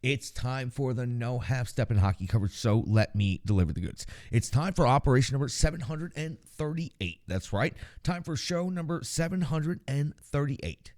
It's time for the no half-step in hockey coverage, so let me deliver the goods. It's time for operation number 738. That's right, time for show number 738.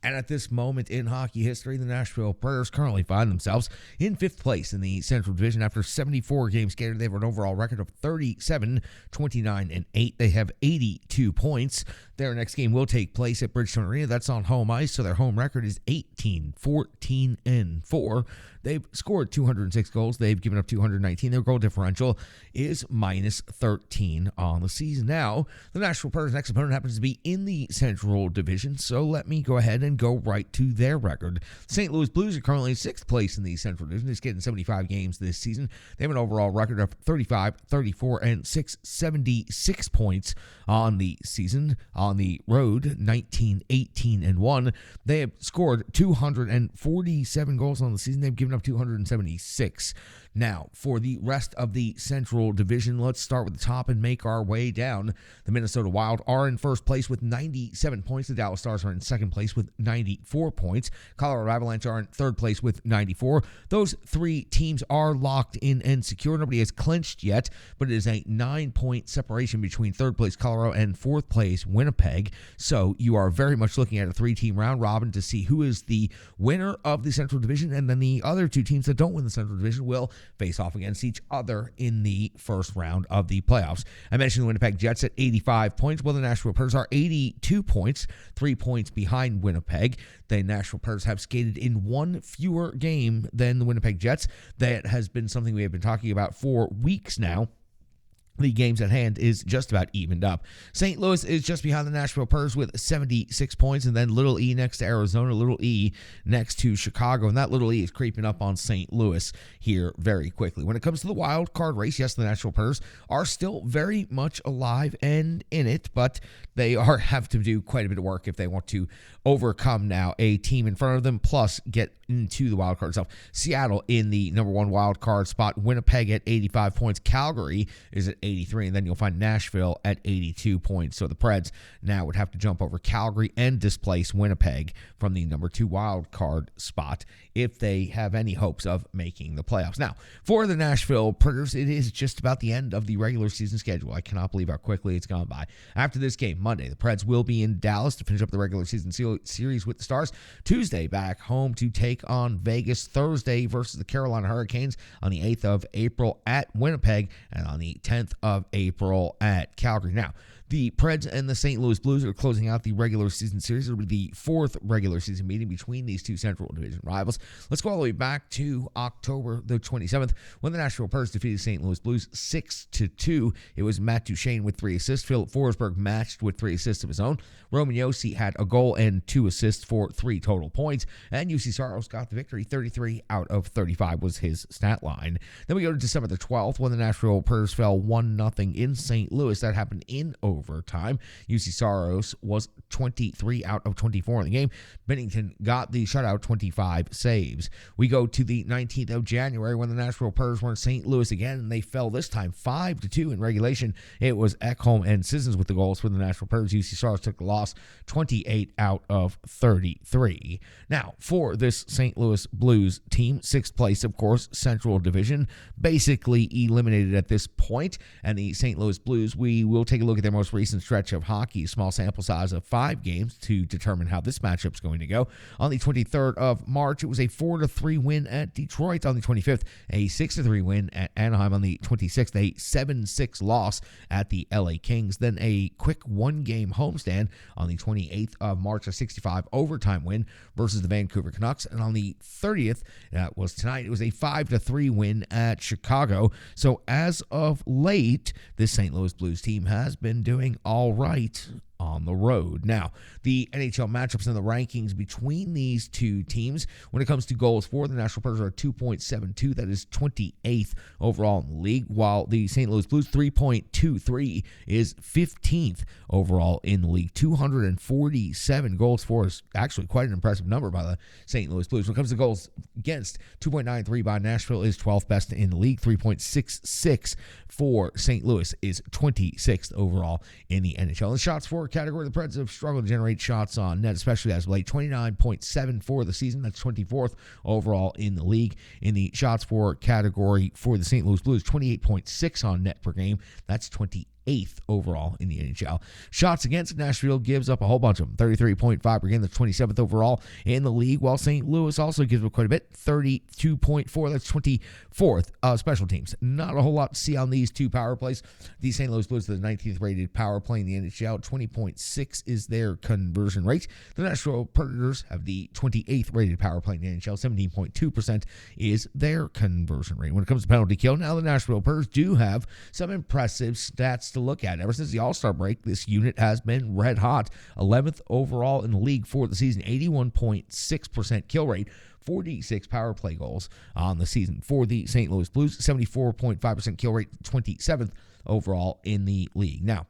And at this moment in hockey history, the Nashville Predators currently find themselves in 5th place in the Central Division after 74 games skated. They have an overall record of 37, 29, and 8. They have 82 points. Their next game will take place at Bridgestone Arena. That's on home ice, so their home record is 18, 14, and 4. They've scored 206 goals. They've given up 219. Their goal differential is minus 13 on the season. Now, the Nashville Predators' next opponent happens to be in the Central Division, so let me go ahead and go right to their record. St. Louis Blues are currently in 6th place in the Central Division. They're getting 75 games this season. They have an overall record of 35, 34, and 6, 76 points on the season. On the road, 19, 18, and 1. They have scored 247 goals on the season. They've given up 276. Now, for the rest of the Central Division, let's start with the top and make our way down. The Minnesota Wild are in 1st place with 97 points. The Dallas Stars are in 2nd place with 94 points. Colorado Avalanche are in 3rd place with 94. Those 3 teams are locked in and secure. Nobody has clinched yet, but it is a 9-point separation between 3rd place Colorado and 4th place Winnipeg. So you are very much looking at a 3-team round robin to see who is the winner of the Central Division, and then the other 2 teams that don't win the Central Division will face off against each other in the first round of the playoffs. I mentioned the Winnipeg Jets at 85 points. Well, the Nashville Predators are 82 points, 3 points behind Winnipeg. The Nashville Predators have skated in 1 fewer game than the Winnipeg Jets. That has been something we have been talking about for weeks now. The games at hand is just about evened up. St. Louis is just behind the Nashville Predators with 76 points, and then Little E next to Arizona, Little E next to Chicago, and that Little E is creeping up on St. Louis here very quickly. When it comes to the wild card race, yes, the Nashville Predators are still very much alive and in it, but they have to do quite a bit of work if they want to overcome now a team in front of them, plus get into the wild card itself. Seattle in the number 1 wild card spot, Winnipeg at 85 points, Calgary is at 83, and then you'll find Nashville at 82 points. So the Preds now would have to jump over Calgary and displace Winnipeg from the number 2 wild card spot if they have any hopes of making the playoffs. Now, for the Nashville Predators, it is just about the end of the regular season schedule. I cannot believe how quickly it's gone by. After this game, Monday, the Preds will be in Dallas to finish up the regular season series with the Stars. Tuesday, back home to take on Vegas. Thursday versus the Carolina Hurricanes on the 8th of April at Winnipeg, and on the 10th of April at Calgary. Now, the Preds and the St. Louis Blues are closing out the regular season series. It'll be the 4th regular season meeting between these 2 Central Division rivals. Let's go all the way back to October the 27th when the Nashville Predators defeated St. Louis Blues 6-2. It was Matt Duchene with 3 assists. Philip Forsberg matched with 3 assists of his own. Roman Josi had a goal and 2 assists for 3 total points. And UC Saros got the victory. 33 out of 35 was his stat line. Then we go to December the 12th when the Nashville Predators fell 1-0 in St. Louis. That happened in overtime. UC Saros was 23 out of 24 in the game. Bennington got the shutout, 25 saves. We go to the 19th of January when the Nashville Predators were in St. Louis again, and they fell this time 5-2 in regulation. It was Ekholm and Sissons with the goals for the Nashville Predators. UC Saros took the loss, 28 out of 33. Now, for this St. Louis Blues team, 6th place, of course, Central Division, basically eliminated at this point. And the St. Louis Blues, we will take a look at their most recent stretch of hockey, small sample size of 5 games to determine how this matchup's going to go. On the 23rd of March, it was a 4-3 win at Detroit. On the 25th, a 6-3 win at Anaheim. On the 26th, a 7-6 loss at the LA Kings. Then a quick 1-game homestand on the 28th of March, a 65 overtime win versus the Vancouver Canucks. And on the 30th, that was tonight, it was a 5-3 win at Chicago. So as of late, this St. Louis Blues team has been doing all right on the road. Now, the NHL matchups and the rankings between these 2 teams, when it comes to goals for the Nashville Predators, are 2.72. That is 28th overall in the league, while the St. Louis Blues 3.23 is 15th overall in the league. 247 goals for is actually quite an impressive number by the St. Louis Blues. When it comes to goals against, 2.93 by Nashville is 12th best in the league. 3.66 for St. Louis is 26th overall in the NHL. And shots for for category, the Preds have struggled to generate shots on net, especially as of late. 29.7 for the season. That's 24th overall in the league. In the shots for category for the St. Louis Blues, 28.6 on net per game. That's 28th overall in the NHL. Shots against, Nashville gives up a whole bunch of them. 33.5 per game. That's 27th overall in the league, while St. Louis also gives up quite a bit. 32.4. That's 24th. Special teams. Not a whole lot to see on these two power plays. The St. Louis Blues are the 19th rated power play in the NHL. 20.6 is their conversion rate. The Nashville Predators have the 28th rated power play in the NHL. 17.2% is their conversion rate. When it comes to penalty kill, now the Nashville Predators do have some impressive stats to look at. Ever since the All-Star break, this unit has been red hot. 11th overall in the league for the season. 81.6% kill rate. 46 power play goals on the season for the St. Louis Blues. 74.5% kill rate. 27th overall in the league. Now,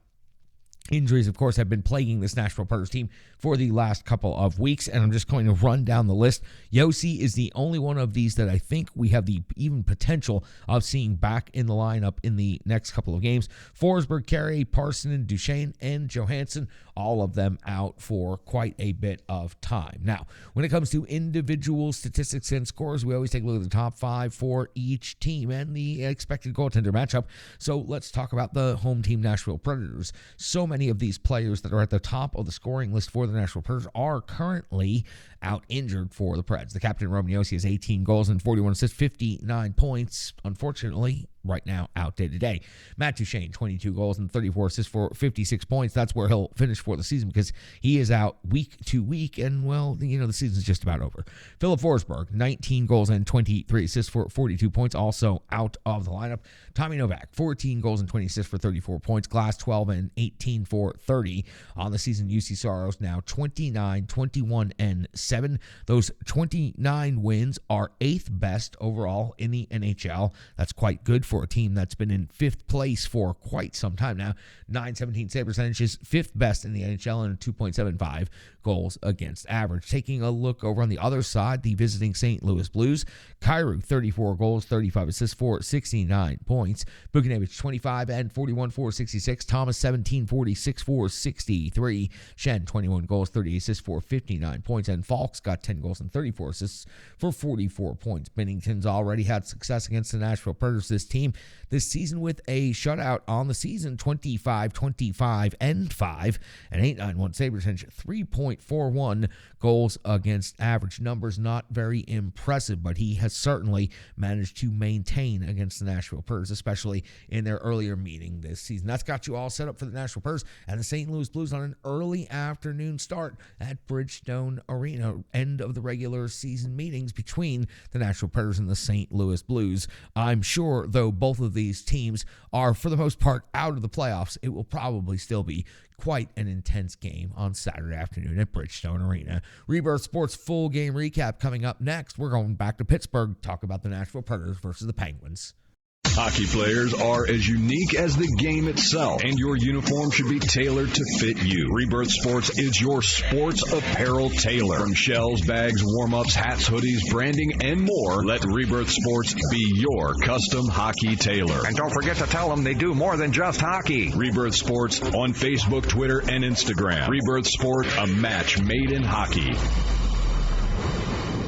injuries, of course, have been plaguing this Nashville Predators team for the last couple of weeks, and I'm just going to run down the list. Yossi is the only one of these that I think we have the even potential of seeing back in the lineup in the next couple of games. Forsberg, Carey, Parson, Duchesne, and Johansson, all of them out for quite a bit of time. Now, when it comes to individual statistics and scores, we always take a look at the top five for each team and the expected goaltender matchup. So let's talk about the home team Nashville Predators. So many of these players that are at the top of the scoring list for the Nashville Predators are currently out injured for the Preds. The captain, Roman Josi, has 18 goals and 41 assists, 59 points. Unfortunately, right now, out day to day. Matt Duchesne, 22 goals and 34 assists for 56 points. That's where he'll finish for the season because he is out week to week, and, well, the season's just about over. Philip Forsberg, 19 goals and 23 assists for 42 points, also out of the lineup. Tommy Novak, 14 goals and 20 assists for 34 points. Glass, 12 and 18 for 30 on the season. UC Saros now 29, 21, and 7. Those 29 wins are 8th best overall in the NHL. That's quite good for a team that's been in 5th place for quite some time now. 917 save percentage is 5th best in the NHL and 2.75 goals against average. Taking a look over on the other side, the visiting St. Louis Blues. Kyrou, 34 goals, 35 assists for 69 points. Buchnevich, 25 and 41 for 66. Thomas, 17, 46 for 63. Shen, 21 goals, 38 assists for 59 points. And Falk's got 10 goals and 34 assists for 44 points. Bennington's already had success against the Nashville Predators. This team this season with a shutout on the season, 25, 25, and 5, and 891 save percentage, 3.41 goals against average. Numbers not very impressive, but he has certainly managed to maintain against the Nashville Predators, especially in their earlier meeting this season. That's got you all set up for the Nashville Predators and the St. Louis Blues on an early afternoon start at Bridgestone Arena. End of the regular season meetings between the Nashville Predators and the St. Louis Blues. I'm sure, though, both of these teams are, for the most part, out of the playoffs, it will probably still be quite an intense game on Saturday afternoon at Bridgestone Arena. Rebirth Sports full game recap coming up next. We're going back to Pittsburgh to talk about the Nashville Predators versus the Penguins. Hockey players are as unique as the game itself, and your uniform should be tailored to fit you. Rebirth Sports is your sports apparel tailor. From shells, bags, warm-ups, hats, hoodies, branding, and more, let Rebirth Sports be your custom hockey tailor. And don't forget to tell them they do more than just hockey. Rebirth Sports on Facebook, Twitter, and Instagram. Rebirth Sport, a match made in hockey.